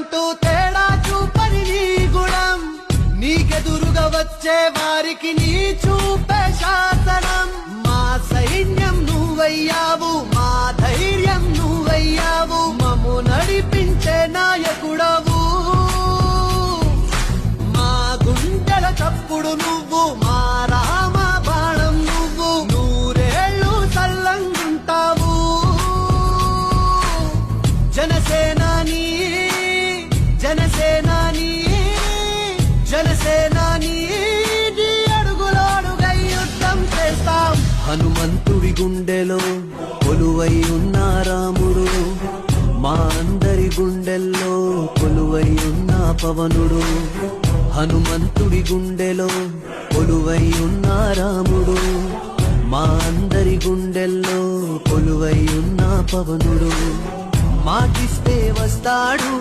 ఎవరంటూ తేడా చూపని నీ గుణం, నీకెదురుగా వచ్చే వారికి నీ చూపే శాసనం. మా సైన్యం నువ్వయ్యావు, మా ధైర్యం నువ్వయ్యావు, మమ్ము నడిపించే నాయకుడవు. మా గుండెల చప్పుడు నువ్వు, మా రామ బాణం నువ్వు, నూరేళ్ళు చల్లంగుంటావు. జనసేనాని జనసేనాని జనసేనాని నీ అడుగులో అడుగై యుద్ధం చేస్తాం. హనుమంతుడి గుండెలో కొలువై ఉన్న రాముడు, మా అందరి గుండెల్లో కొలువై ఉన్న పవనుడు. హనుమంతుడి గుండెలో కొలువై ఉన్న రాముడు, మా అందరి గుండెల్లో కొలువై ఉన్న పవనుడు. మాటిస్తే వస్తాడు,